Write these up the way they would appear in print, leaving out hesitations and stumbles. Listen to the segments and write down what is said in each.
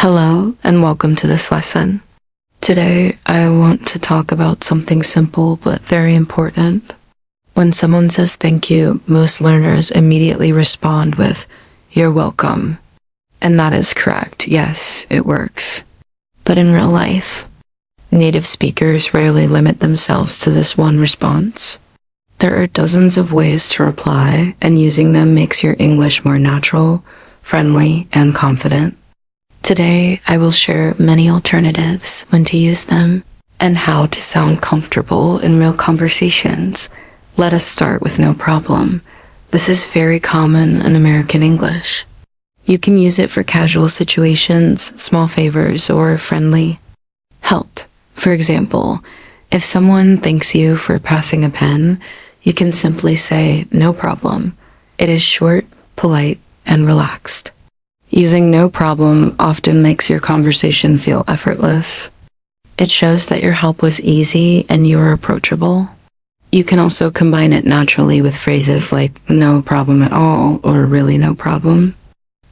Hello and welcome to this lesson. Today I want to talk about something simple but very important. When someone says thank you, most learners immediately respond with, "You're welcome." And that is correct. Yes, it works. But in real life, native speakers rarely limit themselves to this one response. There are dozens of ways to reply, and using them makes your English more natural, friendly, and confident. Today, I will share many alternatives, when to use them, and how to sound comfortable in real conversations. Let us start with no problem. This is very common in American English. You can use it for casual situations, small favors, or friendly help. For example, if someone thanks you for passing a pen, you can simply say, "No problem." It is short, polite, and relaxed. Using no problem often makes your conversation feel effortless. It shows that your help was easy and you are approachable. You can also combine it naturally with phrases like "no problem at all" or "really no problem."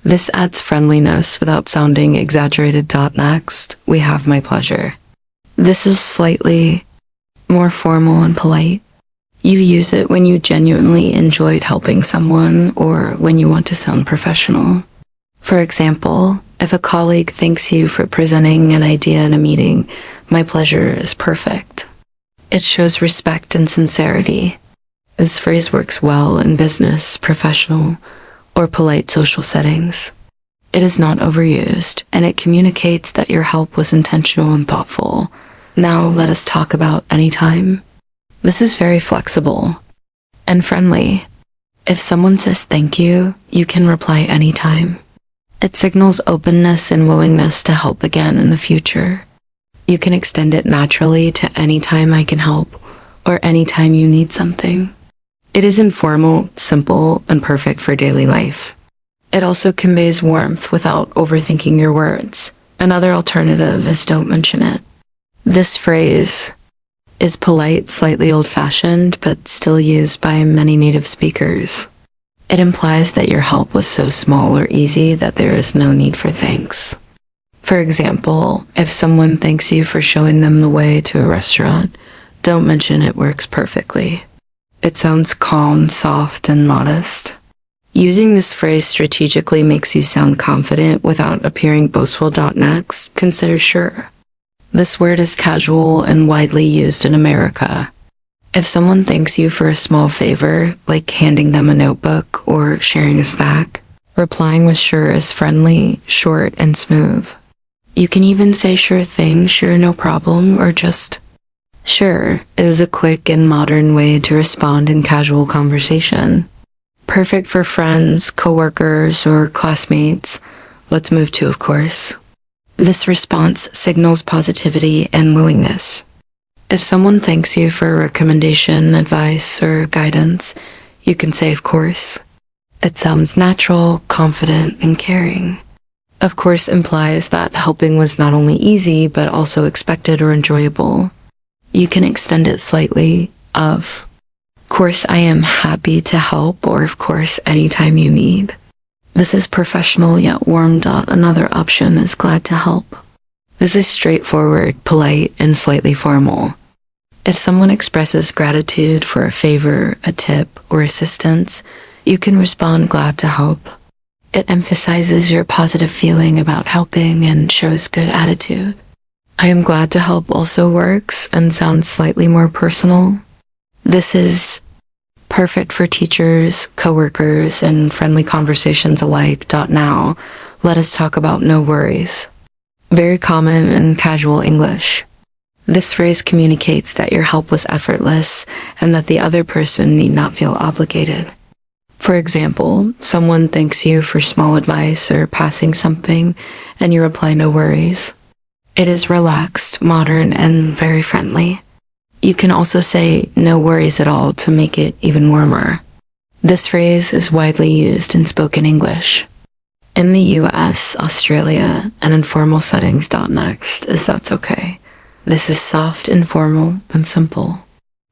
This adds friendliness without sounding exaggerated. Next, we have "my pleasure." This is slightly more formal and polite. You use it when you genuinely enjoyed helping someone or when you want to sound professional. For example, if a colleague thanks you for presenting an idea in a meeting, "My pleasure" is perfect. It shows respect and sincerity. This phrase works well in business, professional, or polite social settings. It is not overused, and it communicates that your help was intentional and thoughtful. Now let us talk about anytime. This is very flexible and friendly. If someone says thank you, you can reply anytime. It signals openness and willingness to help again in the future. You can extend it naturally to "anytime I can help" or "anytime you need something." It is informal, simple, and perfect for daily life. It also conveys warmth without overthinking your words. Another alternative is "don't mention it." This phrase is polite, slightly old-fashioned, but still used by many native speakers. It implies that your help was so small or easy that there is no need for thanks. For example, if someone thanks you for showing them the way to a restaurant, "don't mention it" works perfectly. It sounds calm, soft, and modest. Using this phrase strategically makes you sound confident without appearing boastful. Next, consider "sure." This word is casual and widely used in America. If someone thanks you for a small favor, like handing them a notebook or sharing a snack, replying with "sure" is friendly, short, and smooth. You can even say "sure thing," "sure no problem," or just "sure." It is a quick and modern way to respond in casual conversation. Perfect for friends, coworkers, or classmates. Let's move to "of course." This response signals positivity and willingness. If someone thanks you for a recommendation, advice, or guidance, you can say "of course." It sounds natural, confident, and caring. Of course implies that helping was not only easy, but also expected or enjoyable. You can extend it slightly. "Of course I am happy to help," or "of course anytime you need." This is professional yet warm. Another option is "glad to help." This is straightforward, polite, and slightly formal. If someone expresses gratitude for a favor, a tip, or assistance, you can respond "glad to help." It emphasizes your positive feeling about helping and shows good attitude. "I am glad to help" also works and sounds slightly more personal. This is perfect for teachers, coworkers, and friendly conversations alike. Now, let us talk about "no worries." Very common in casual English. This phrase communicates that your help was effortless and that the other person need not feel obligated. For example, someone thanks you for small advice or passing something, and you reply "no worries." It is relaxed, modern, and very friendly. You can also say "no worries at all" to make it even warmer. This phrase is widely used in spoken English. In the US, Australia, and in formal settings. Next is "that's okay." This is soft, informal, and simple.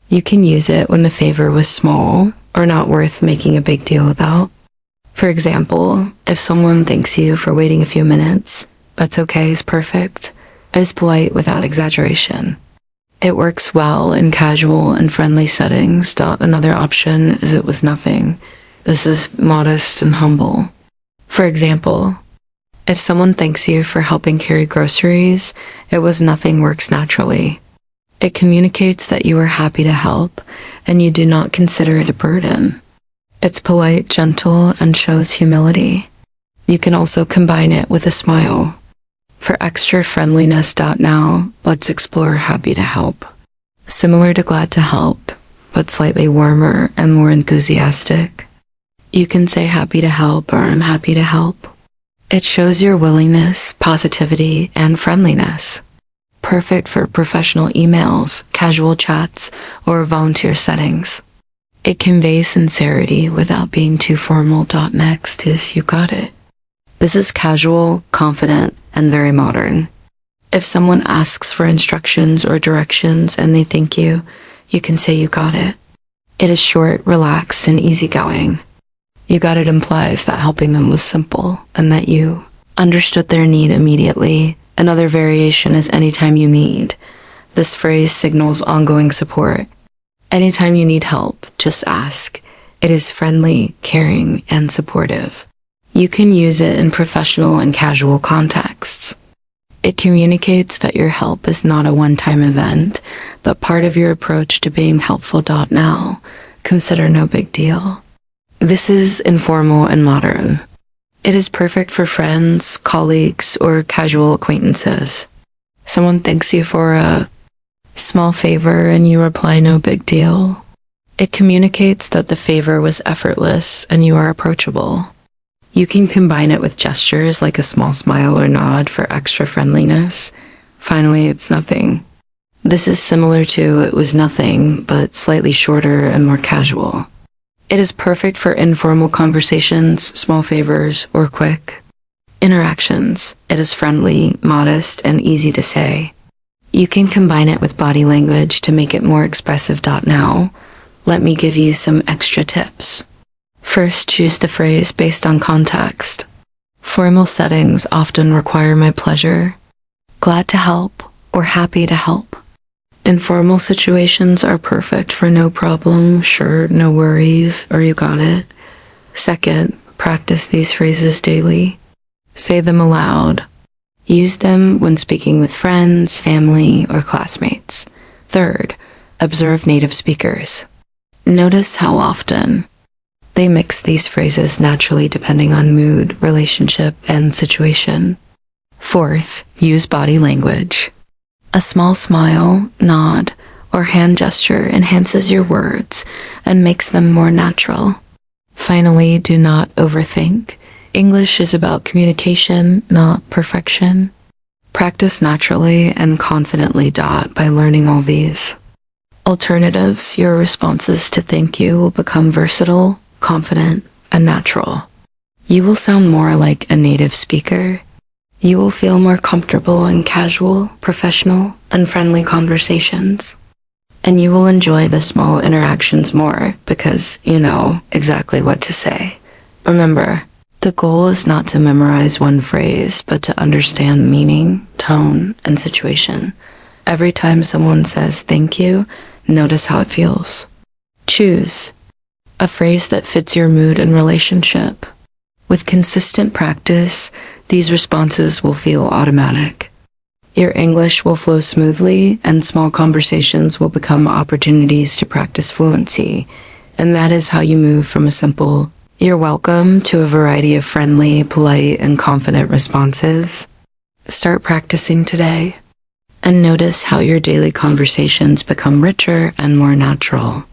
You can use it when the favor was small or not worth making a big deal about. For example, if someone thanks you for waiting a few minutes, "That's okay" is perfect. It is polite without exaggeration. It works well in casual and friendly settings. Another option is "it was nothing." This is modest and humble. For example, if someone thanks you for helping carry groceries, "it was nothing" works naturally. It communicates that you are happy to help and you do not consider it a burden. It's polite, gentle, and shows humility. You can also combine it with a smile. For extra friendliness. Now, let's explore happy to help. Similar to glad to help, but slightly warmer and more enthusiastic. You can say happy to help or I'm happy to help. It shows your willingness, positivity, and friendliness. Perfect for professional emails, casual chats, or volunteer settings. It conveys sincerity without being too formal. Next is "you got it." This is casual, confident, and very modern. If someone asks for instructions or directions and they thank you, you can say "you got it." It is short, relaxed, and easygoing. "You got it" implies that helping them was simple and that you understood their need immediately. Another variation is "anytime you need." This phrase signals ongoing support. Anytime you need help, just ask. It is friendly, caring, and supportive. You can use it in professional and casual contexts. It communicates that your help is not a one-time event, but part of your approach to being helpful. Now, consider "no big deal." This is informal and modern. It is perfect for friends, colleagues, or casual acquaintances. Someone thanks you for a small favor and you reply "no big deal." It communicates that the favor was effortless and you are approachable. You can combine it with gestures like a small smile or nod for extra friendliness. Finally, "it's nothing." This is similar to "it was nothing," but slightly shorter and more casual. It is perfect for informal conversations, small favors, or quick interactions. It is friendly, modest, and easy to say. You can combine it with body language to make it more expressive. Now, let me give you some extra tips. First, choose the phrase based on context. Formal settings often require "my pleasure," "glad to help," or "happy to help." Informal situations are perfect for "no problem," "sure," "no worries," or "you got it." Second, practice these phrases daily. Say them aloud. Use them when speaking with friends, family, or classmates. Third, observe native speakers. Notice how often they mix these phrases naturally depending on mood, relationship, and situation. Fourth, use body language. A small smile, nod, or hand gesture enhances your words and makes them more natural. Finally, do not overthink. English is about communication, not perfection. Practice naturally and confidently. By learning all these alternatives, your responses to "thank you" will become versatile, confident, and natural. You will sound more like a native speaker. You will feel more comfortable in casual, professional, and friendly conversations. And you will enjoy the small interactions more because you know exactly what to say. Remember, the goal is not to memorize one phrase, but to understand meaning, tone, and situation. Every time someone says "thank you," notice how it feels. Choose a phrase that fits your mood and relationship. With consistent practice, these responses will feel automatic. Your English will flow smoothly, and small conversations will become opportunities to practice fluency. And that is how you move from a simple "you're welcome" to a variety of friendly, polite, and confident responses. Start practicing today, and notice how your daily conversations become richer and more natural.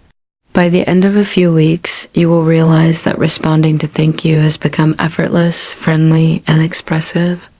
By the end of a few weeks, you will realize that responding to "thank you" has become effortless, friendly, and expressive.